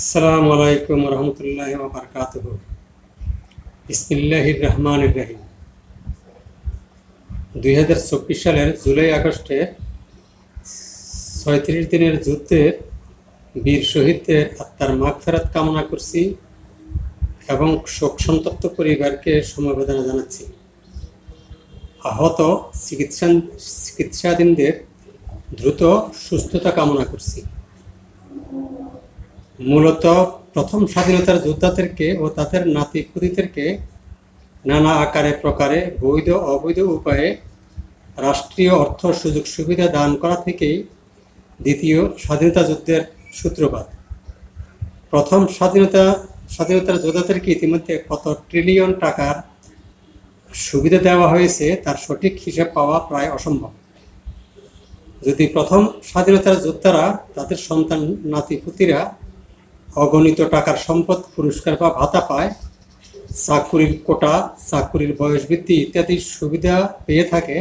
আসসালামু আলাইকুম রহমতুল্লাহি ওয়া বারাকাতুহু। বিসমিল্লাহির রহমানির রহিম। 2024 সালের জুলাই আগস্টে 36 দিনের যুদ্ধের বীর শহীদদের আত্মার মাগফিরাত কামনা করছি এবং শোক সন্তপ্ত পরিবারকে সমবেদনা জানাচ্ছি। আহত চিকিৎসাধীনদের দ্রুত সুস্থতা কামনা করছি। মূলত প্রথম স্বাধীনতার যোদ্ধাদেরকে ও তাদের নাতি-পুতিদেরকে নানা আকারে প্রকারে বৈধ অবৈধ উপায়ে রাষ্ট্রীয় অর্থ সুযোগ সুবিধা দান করা থেকেই দ্বিতীয় স্বাধীনতা যুদ্ধের সূত্রপাত। প্রথম স্বাধীনতার যোদ্ধাদেরকে ইতিমধ্যে কত ট্রিলিয়ন টাকার সুবিধা দেওয়া হয়েছে তার সঠিক হিসাব পাওয়া প্রায় অসম্ভব। যদি প্রথম স্বাধীনতার যোদ্ধারা তাদের সন্তান নাতি-পুতিরা অগণিত টাকার সম্পদ, পুরস্কার বা ভাতা পায়, চাকুরির কোটা, চাকুরির বয়স বৃদ্ধি ইত্যাদি সুবিধা পেয়ে থাকে,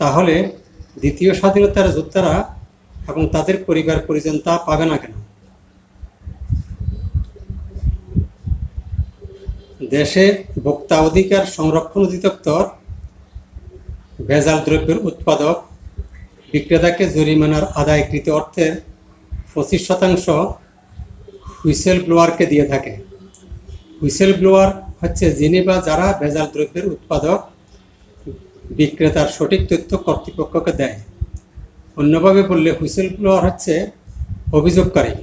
তাহলে দ্বিতীয় স্বাধীনতার যোদ্ধারা এবং তাদের পরিবার পরিজন তা পাবে না কেন? দেশে ভোক্তা অধিকার সংরক্ষণ অধিদপ্তর ভেজাল দ্রব্যের উৎপাদক বিক্রেতাকে জরিমানার আদায়কৃত অর্থের 25% হুইসেল ব্লোয়ারকে দিয়ে থাকে। হুইসেল ব্লোয়ার হচ্ছে যিনি বা যারা ভেজাল দ্রব্যের উৎপাদক বিক্রেতার সঠিক তথ্য কর্তৃপক্ষকে দেয়। অন্যভাবে বললে হুইসেল ব্লোয়ার হচ্ছে অভিযোগকারী।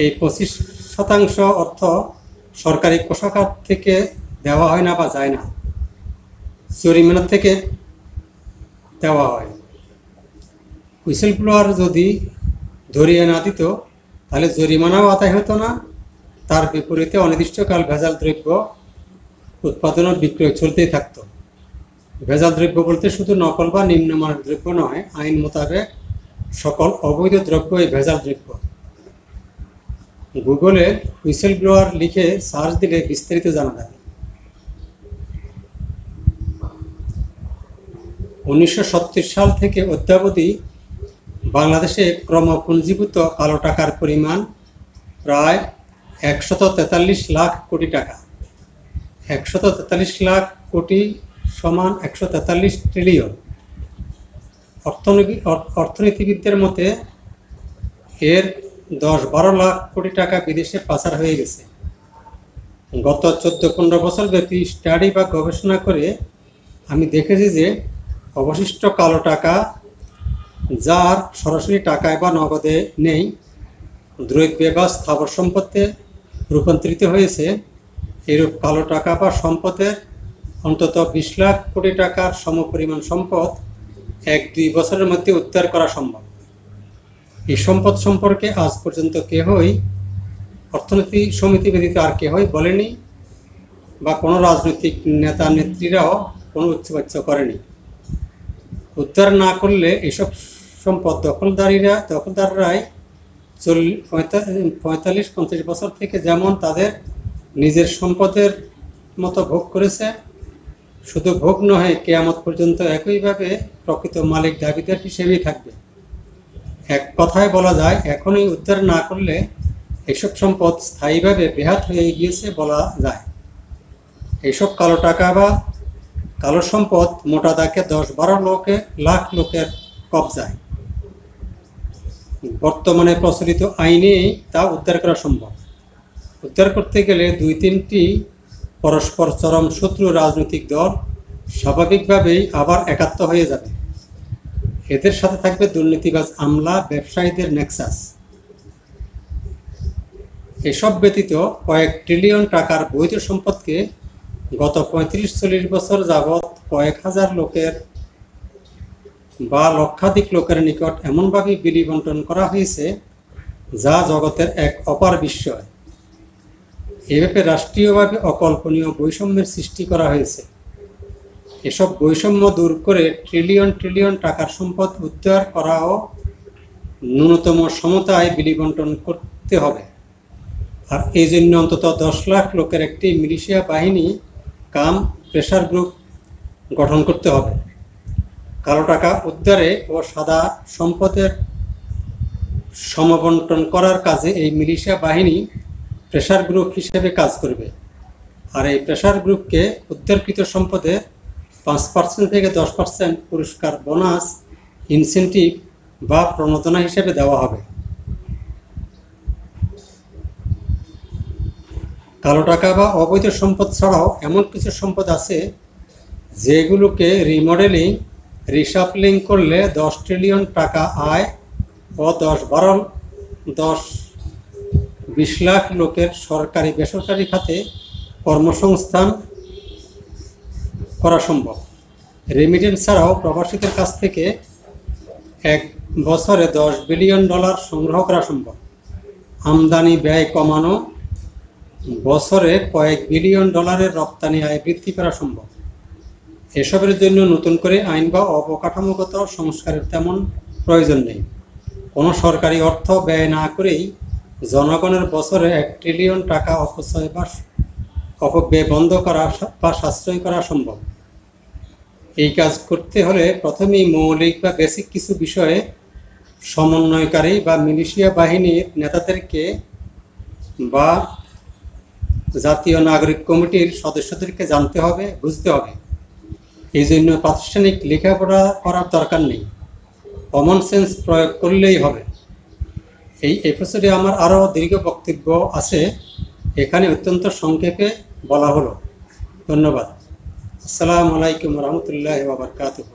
এই 25% অর্থ সরকারি কোষাগার থেকে দেওয়া হয় না বা যায় না, জরিমানা থেকে দেওয়া হয়। হুইসেল ব্লোয়ার যদি ধরিয়ে না দিত তাহলে জরিমানাও আদায় হতো না, তার বিপরীতে অনির্দিষ্টকাল ভেজাল দ্রব্য উৎপাদন ও বিক্রয় চলতেই থাকত। ভেজাল দ্রব্য বলতে শুধু নকল বা নিম্নমানের দ্রব্য নয়, আইন মোতাবেক সকল অবৈধ দ্রব্যই ভেজাল দ্রব্য। গুগলে হুইসেল ব্লোয়ার লিখে সার্চ দিলে বিস্তারিত জানা যাবে। 1970 সাল থেকে অদ্যাবধি বাংলাদেশে ক্রমপুঞ্জীভূত কালো টাকার পরিমাণ প্রায় 143 লাখ কোটি টাকা। 143 লাখ কোটি সমান 143 ট্রিলিয়ন। অর্থনীতিবিদদের মতে এর 10-12 লাখ কোটি টাকা বিদেশে পাচার হয়ে গেছে। গত 14-15 বছর ব্যাপী স্টাডি বা গবেষণা করে আমি দেখেছি যে অবশিষ্ট কালো টাকা, যার সরাসরি টাকায় বা নগদে নেই, দ্রব্যে বা স্থাবর সম্পদে রূপান্তরিত হয়েছে, এরূপ কালো টাকা বা সম্পদের অন্তত 20 লাখ কোটি টাকার সমপরিমাণ সম্পদ 1-2 বছরের মধ্যে উদ্ধার করা সম্ভব। এই সম্পদ সম্পর্কে আজ পর্যন্ত কেহই, অর্থনীতি সমিতি ব্যতীত আর কেহই বলেনি বা কোনো রাজনৈতিক নেতা নেত্রীরাও কোনো উচ্চবাচ্য করেনি। উদ্ধার না করলে এসব সম্পদ দখলদাররাই 45-50 বছর থেকে যেমন তাদের নিজের সম্পদের মতো ভোগ করেছে, শুধু ভোগ নয়, কিয়ামত পর্যন্ত একইভাবে প্রকৃত মালিক দাবিদার হিসেবেই থাকবে। এক কথায় বলা যায়, এখনই উদ্ধার না করলে এসব সম্পদ স্থায়ীভাবে বেহাত হয়ে গিয়েছে বলা যায়। এইসব কালো টাকা বা কালো সম্পদ মোটা দাগে 10-12 লাখ লোকের কবজায়। বর্তমানে প্রচলিত আইনে তা উদ্ধার করা সম্ভব। উদ্ধার করতে গেলে 2-3টি পরস্পর চরম শত্রু রাজনৈতিক দল স্বাভাবিকভাবেই আবার একাত্ম হয়ে যাবে। এদের সাথে থাকবে দুর্নীতিবাজ আমলা, ব্যবসায়ীদের নেক্সাস। এসব ব্যতীত কয়েক ট্রিলিয়ন টাকার বৈধ সম্পদকে গত 35-40 বছর যাবৎ কয়েক হাজার লোকের বা লক্ষাধিক লোকের নিকট এমনভাবে বিলি বন্টন করা হয়েছে যা জগতের এক অপার বিস্ময়। এভাবে রাষ্ট্রীয়ভাবে অকল্পনীয় বৈষম্যের সৃষ্টি করা হয়েছে। এসব বৈষম্য দূর করে ট্রিলিয়ন টাকার সম্পদ উদ্ধার করা ও ন্যূনতম সমতায় বিলি বন্টন করতে হবে। আর এই জন্য অন্তত 10 লাখ লোকের একটি মিলিশিয়া বাহিনী কাম প্রেসার গ্রুপ গঠন করতে হবে। কালো টাকা উদ্ধারে ও সাদা সম্পদের সমবন্টন করার কাজে এই মিলিশিয়া বাহিনী প্রেসার গ্রুপ হিসেবে কাজ করবে। আর এই প্রেসার গ্রুপকে উদ্ধারকৃত সম্পদে 5% থেকে 10% পুরস্কার, বোনাস, ইনসেন্টিভ বা প্রণোদনা হিসেবে দেওয়া হবে। কালো টাকা বা অবৈধ সম্পদ ছাড়াও এমন কিছু সম্পদ আছে যেগুলোকে রিমডেলিং, রিসাফলিং করলে 10 ট্রিলিয়ন টাকা আয় ও 10-20 লাখ লোকের সরকারি বেসরকারি খাতে কর্মসংস্থান করা সম্ভব। রেমিটেন্স ছাড়াও প্রবাসীদের কাছ থেকে এক বছরে $10 বিলিয়ন সংগ্রহ করা সম্ভব। আমদানি ব্যয় কমানো, বছরে কয়েক বিলিয়ন ডলারের রপ্তানি আয় বৃদ্ধি করা সম্ভব। এসবের জন্য নতুন করে আইন বা অবকাঠামোগত সংস্কারের তেমন প্রয়োজন নেই। কোনো সরকারি অর্থ ব্যয় না করেই জনগণের বছরে $1 ট্রিলিয়ন টাকা অপচয় বা অপব্যয় বন্ধ করা বা সাশ্রয় করা সম্ভব। এই কাজ করতে হলে প্রথমেই মৌলিক বা বেসিক কিছু বিষয়ে সমন্বয়কারী বা মিলিশিয়া বাহিনীর নেতাদেরকে বা জাতীয় নাগরিক কমিটির সদস্যদেরকে জানতে হবে, বুঝতে হবে। এই জন্য প্রাতিষ্ঠানিক লেখাপড়া করার দরকার নেই, কমন সেন্স প্রয়োগ করলেই হবে। এই এপিসোডে আমার আরও দীর্ঘ বক্তব্য আছে, এখানে অত্যন্ত সংক্ষেপে বলা হলো। ধন্যবাদ। আসসালামু আলাইকুম রহমতুল্লাহি ওয়া বারাকাতুহু।